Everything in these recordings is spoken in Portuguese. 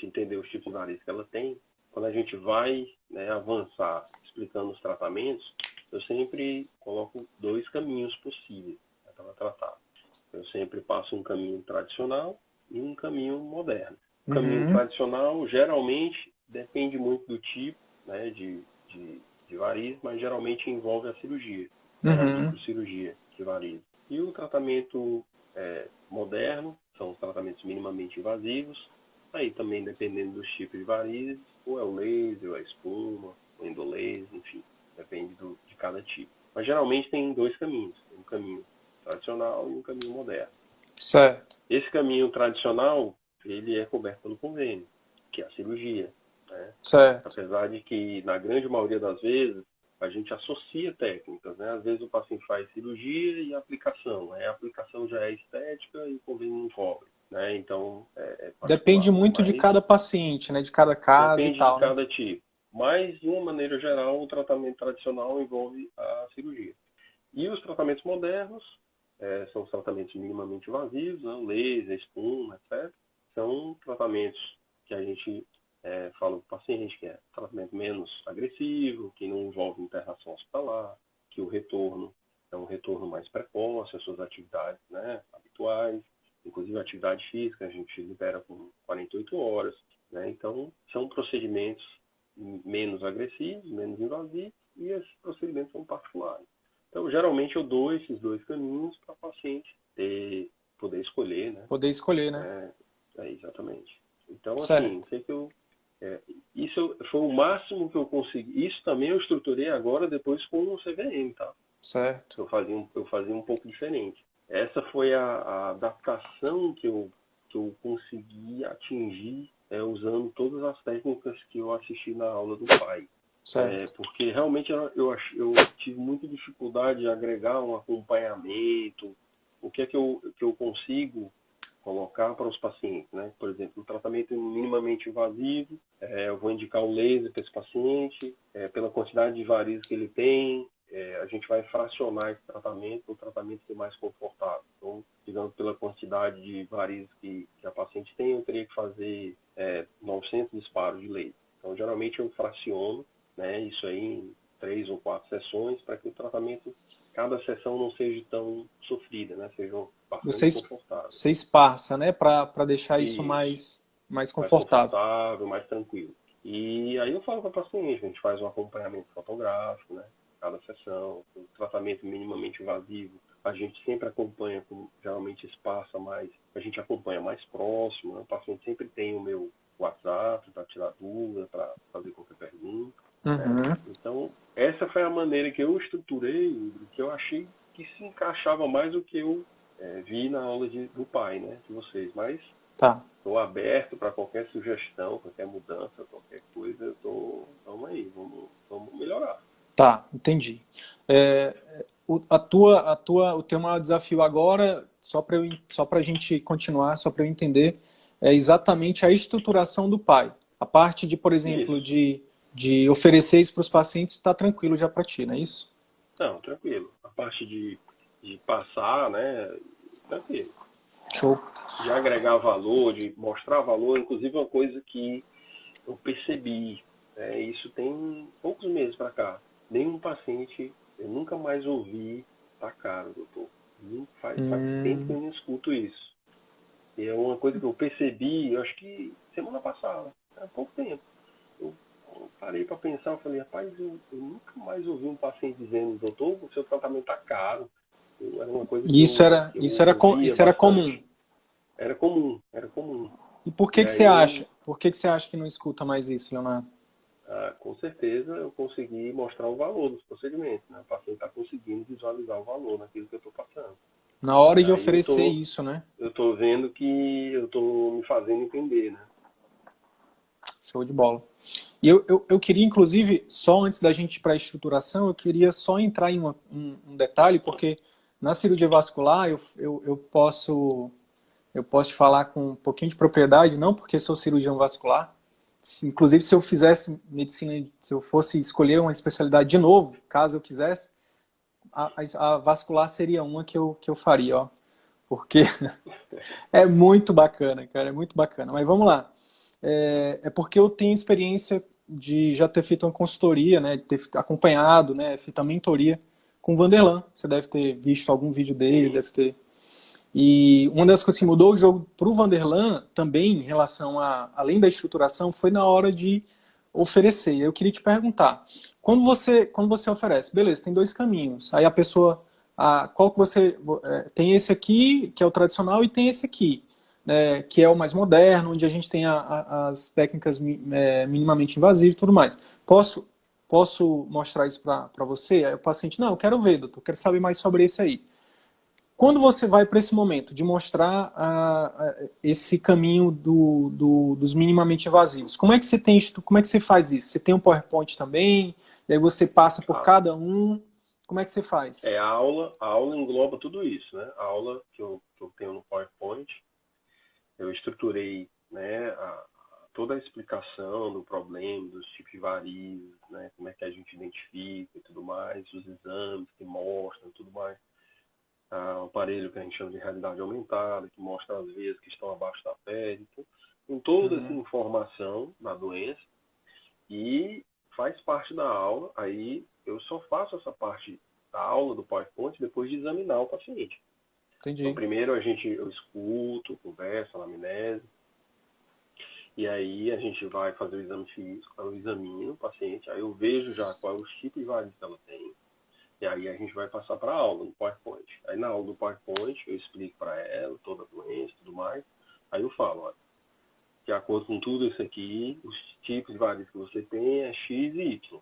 paciente entender os tipos de varizes que ela tem, quando a gente vai, né, avançar explicando os tratamentos, eu sempre coloco 2 caminhos possíveis, né, para tratar. Eu sempre passo um caminho tradicional e um caminho moderno. O caminho Uhum. tradicional, geralmente, depende muito do tipo, né, de varizes, mas geralmente envolve a cirurgia, né, a Uhum. microcirurgia de varizes. E o tratamento moderno, são os tratamentos minimamente invasivos, aí também dependendo dos tipos de varizes, ou é o laser, ou é a espuma, ou endolaser, enfim, depende de cada tipo. Mas geralmente tem 2 caminhos, um caminho tradicional e um caminho moderno. Certo. Esse caminho tradicional, ele é coberto pelo convênio, que é a cirurgia, né? Certo. Apesar de que, na grande maioria das vezes, a gente associa técnicas, né? Às vezes o paciente faz cirurgia e aplicação, a aplicação já é estética e o convênio não cobre, né? Então, é Depende particular. muito de Mas cada paciente, né? De cada caso e depende de tal, né? cada tipo. Mas, de uma maneira geral, o tratamento tradicional envolve a cirurgia. E os tratamentos modernos, são os tratamentos minimamente invasivos, né? Laser, espuma, etc. São tratamentos que a gente fala para o paciente que é tratamento menos agressivo, que não envolve internação hospitalar, que o retorno é um retorno mais precoce às suas atividades, né, habituais, inclusive a atividade física a gente libera com 48 horas. Né? Então, são procedimentos menos agressivos, menos invasivos, e esses procedimentos são particulares. Então, geralmente eu dou esses 2 caminhos para o paciente poder escolher, né? Poder escolher, né? Exatamente. Então, assim, Certo. sei que é, isso foi o máximo que eu consegui. Isso também eu estruturei agora depois com o CVM, tá? Certo. Eu fazia um pouco diferente. Essa foi a adaptação que eu consegui atingir usando todas as técnicas que eu assisti na aula do pai. Certo. Porque realmente eu tive muita dificuldade de agregar um acompanhamento, o que eu consigo colocar para os pacientes, né? Por exemplo, o tratamento minimamente invasivo, eu vou indicar o laser para esse paciente, pela quantidade de varizes que ele tem, a gente vai fracionar esse tratamento para o tratamento ser mais confortável. Então, digamos, pela quantidade de varizes que a paciente tem, eu teria que fazer 900 disparos de laser. Então, geralmente eu fraciono, né, isso aí em 3 ou 4 sessões, para que o tratamento, cada sessão não seja tão sofrida, né, seja Você, bastante confortável. você esparça, né? Para deixar isso Isso, mais mais confortável. confortável, mais tranquilo. E aí eu falo para o paciente, a gente faz um acompanhamento fotográfico, né, cada sessão, o tratamento minimamente invasivo, a gente sempre acompanha, geralmente espaça mais, a gente acompanha mais próximo, né, o paciente sempre tem o meu WhatsApp para tirar dúvida, para fazer qualquer pergunta, né. Uhum. Então, essa foi a maneira que eu estruturei, que eu achei que se encaixava mais do que eu vi na aula do pai, né, de vocês. Mas Tá. estou aberto para qualquer sugestão, qualquer mudança, qualquer coisa. Vamos aí, vamos melhorar. Tá, entendi. O teu maior desafio agora, só para a gente continuar, só para eu entender, é exatamente a estruturação do pai. A parte de, por exemplo, Isso. de oferecer isso para os pacientes está tranquilo já para ti, não é isso? Não, tranquilo. A parte de passar, né, tranquilo. Show. De agregar valor, de mostrar valor, inclusive uma coisa que eu percebi, isso tem poucos meses para cá. Nenhum paciente, eu nunca mais ouvi, tá caro, doutor. Faz tempo que Hum, eu não escuto isso. E é uma coisa que eu percebi, eu acho que semana passada, há pouco tempo. Eu parei para pensar, eu falei, rapaz, eu nunca mais ouvi um paciente dizendo, doutor, o seu tratamento tá caro. Era uma coisa que que eu ouvia isso era bastante. comum. Era comum, era comum. E por E que que você aí eu acha? Por que que você acha que não escuta mais isso, Leonardo? com certeza eu consegui mostrar o valor dos procedimentos, né? O paciente está conseguindo visualizar o valor naquilo que eu estou passando. Na hora de Aí oferecer isso, né? eu tô vendo que eu tô me fazendo entender, né? Show de bola. E eu queria, inclusive, só antes da gente ir para a estruturação, eu queria só entrar em um detalhe, porque na cirurgia vascular eu posso te falar com um pouquinho de propriedade, não porque sou cirurgião vascular. Inclusive, se eu fizesse medicina, se eu fosse escolher uma especialidade de novo, caso eu quisesse, a vascular seria uma que eu faria, ó. Porque é muito bacana, cara, é muito bacana. Mas vamos lá. é porque eu tenho experiência de já ter feito uma consultoria, né, de ter acompanhado, né, feito a mentoria com o Vanderlan. Você deve ter visto algum vídeo dele, Sim. deve ter. E uma das coisas que mudou o jogo para o Vanderlan, também em relação além da estruturação, foi na hora de oferecer. Eu queria te perguntar, quando você oferece, beleza, tem dois caminhos, aí a pessoa, qual que você, tem esse aqui, que é o tradicional, e tem esse aqui, né, que é o mais moderno, onde a gente tem as técnicas minimamente invasivas e tudo mais. Posso mostrar isso para você? Aí o paciente, não, eu quero ver, doutor, eu quero saber mais sobre esse aí. Quando você vai para esse momento de mostrar esse caminho dos minimamente invasivos, como é que você tem isso? Como é que você faz isso? Você tem um PowerPoint também? E aí você passa por cada um? Como é que você faz? A aula engloba tudo isso, né? A aula que eu tenho no PowerPoint, eu estruturei, né, toda a explicação do problema, dos tipos de varizes, né, como é que a gente identifica e tudo mais, os exames que mostram e tudo mais. Um aparelho que a gente chama de realidade aumentada, que mostra as veias que estão abaixo da pele, então, com toda essa informação da doença, e faz parte da aula. Aí eu só faço essa parte da aula do PowerPoint depois de examinar o paciente. Entendi. Então, primeiro eu escuto, converso, anamnese, e aí a gente vai fazer o exame físico, eu examino o paciente, aí eu vejo já qual é o tipo de varizes que ela tem, e aí a gente vai passar para a aula no PowerPoint. Aí na aula do PowerPoint eu explico para ela toda a doença e tudo mais. Aí eu falo, olha, de acordo com tudo isso aqui, os tipos de varizes que você tem é X e Y.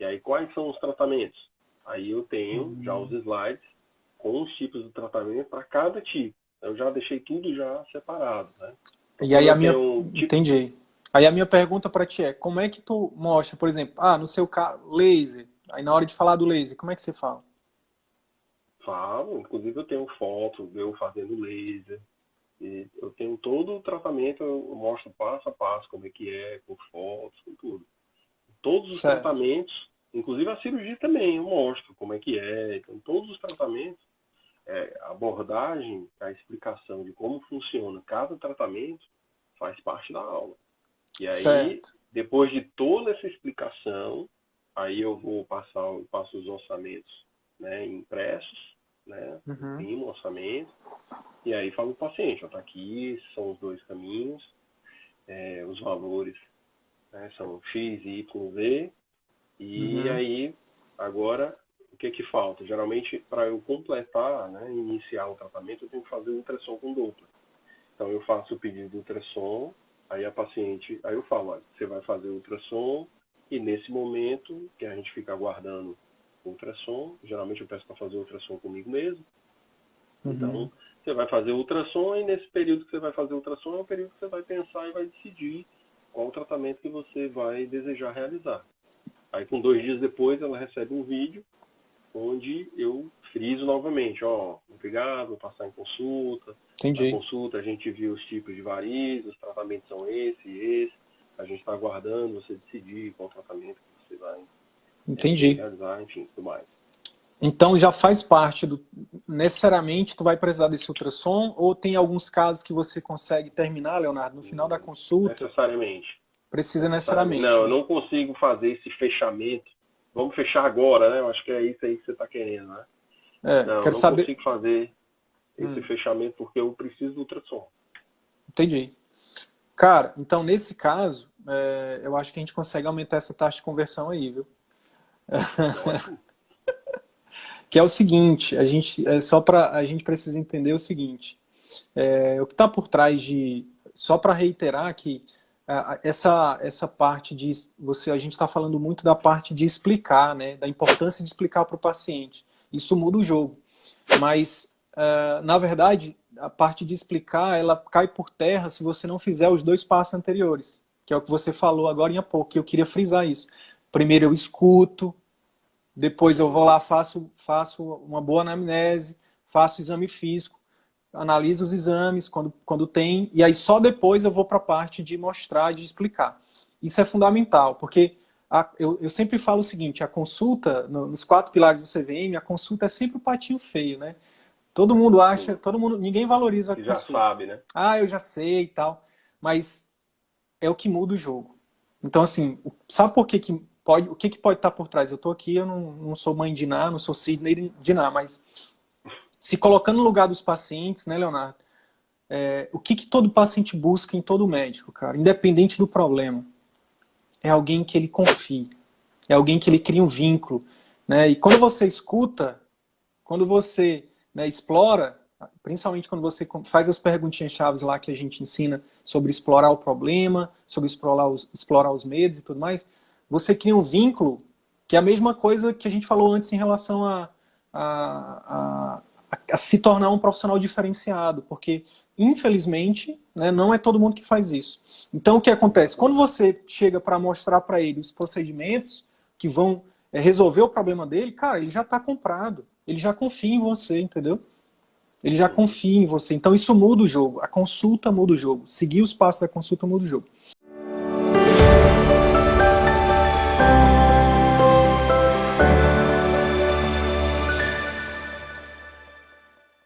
E aí quais são os tratamentos? Aí eu tenho já os slides com os tipos de tratamento para cada tipo. Eu já deixei tudo já separado, né? Então, E aí tipo, entendi. Aí a minha pergunta para ti é, como é que tu mostra, por exemplo, no seu caso, laser. Aí na hora de falar do laser, como é que você fala? falo, inclusive eu tenho foto de eu fazendo laser. E eu tenho todo o tratamento, eu mostro passo a passo como é que é, com fotos, com tudo. Todos os Certo. tratamentos, inclusive a cirurgia também, eu mostro como é que é. Então, todos os tratamentos, a abordagem, a explicação de como funciona cada tratamento faz parte da aula. E aí, Certo. depois de toda essa explicação, aí eu passo os orçamentos, né, impressos, né, Uhum. imprimo o orçamento, e aí falo para o paciente, está aqui, esses são os dois caminhos, os valores, né, são X, Y, Z, e Uhum. aí agora o que falta? Geralmente para eu completar, né, iniciar o tratamento, eu tenho que fazer o ultrassom com Doppler. Então eu faço o pedido de ultrassom, aí a paciente, aí eu falo, olha, você vai fazer o ultrassom e nesse momento que a gente fica aguardando o ultrassom, geralmente eu peço para fazer o ultrassom comigo mesmo. Uhum. Então, você vai fazer o ultrassom e nesse período que você vai fazer o ultrassom é o período que você vai pensar e vai decidir qual o tratamento que você vai desejar realizar. Aí, com 2 dias depois, ela recebe um vídeo onde eu friso novamente, obrigado, vou passar em consulta. Na Entendi. consulta a gente viu os tipos de varizes, os tratamentos são esse e esse. A gente está aguardando você decidir qual tratamento que você vai querer Entendi. realizar, enfim, tudo mais. Então já faz parte necessariamente tu vai precisar desse ultrassom ou tem alguns casos que você consegue terminar, Leonardo, no final da consulta, Necessariamente. precisa Necessariamente. necessariamente, Não, eu né? não consigo fazer esse fechamento. Vamos fechar agora, né? Eu acho que é isso aí que você está querendo, né? Não, eu Quero não saber. consigo fazer esse fechamento porque eu preciso do ultrassom. Entendi. Cara, então nesse caso, eu acho que a gente consegue aumentar essa taxa de conversão aí, viu? Ótimo. Que é o seguinte, a gente precisa entender o seguinte, o que está por trás só para reiterar que essa parte a gente está falando muito da parte de explicar, né, da importância de explicar para o paciente. Isso muda o jogo. Mas, na verdade, a parte de explicar, ela cai por terra se você não fizer os dois passos anteriores, que é o que você falou agora há pouco, que eu queria frisar isso. Primeiro eu escuto, depois eu vou lá, faço uma boa anamnese, faço o exame físico, analiso os exames quando tem, e aí só depois eu vou para a parte de mostrar, de explicar. Isso é fundamental, porque eu sempre falo o seguinte, a consulta, nos 4 pilares do CVM, a consulta é sempre o patinho feio, né? Todo mundo acha, Sim. ninguém valoriza a Você já consulta. sabe, né? Eu já sei e tal, mas é o que muda o jogo. Então, assim, sabe por que pode, o que pode estar por trás? Eu estou aqui, eu não sou mãe de Ná, não sou Sidney de Ná, mas se colocando no lugar dos pacientes, né, Leonardo? O que todo paciente busca em todo médico, cara, independente do problema? É alguém que ele confie, é alguém que ele cria um vínculo, né? E quando você escuta, quando você, né, explora, principalmente quando você faz as perguntinhas chaves lá que a gente ensina sobre explorar o problema, sobre explorar os medos e tudo mais, você cria um vínculo que é a mesma coisa que a gente falou antes em relação a se tornar um profissional diferenciado, porque infelizmente, né, não é todo mundo que faz isso. Então o que acontece? Quando você chega para mostrar para ele os procedimentos que vão resolver o problema dele, cara, ele já está comprado. Ele já confia em você, entendeu? Ele já confia em você. Então isso muda o jogo. A consulta muda o jogo. Seguir os passos da consulta muda o jogo.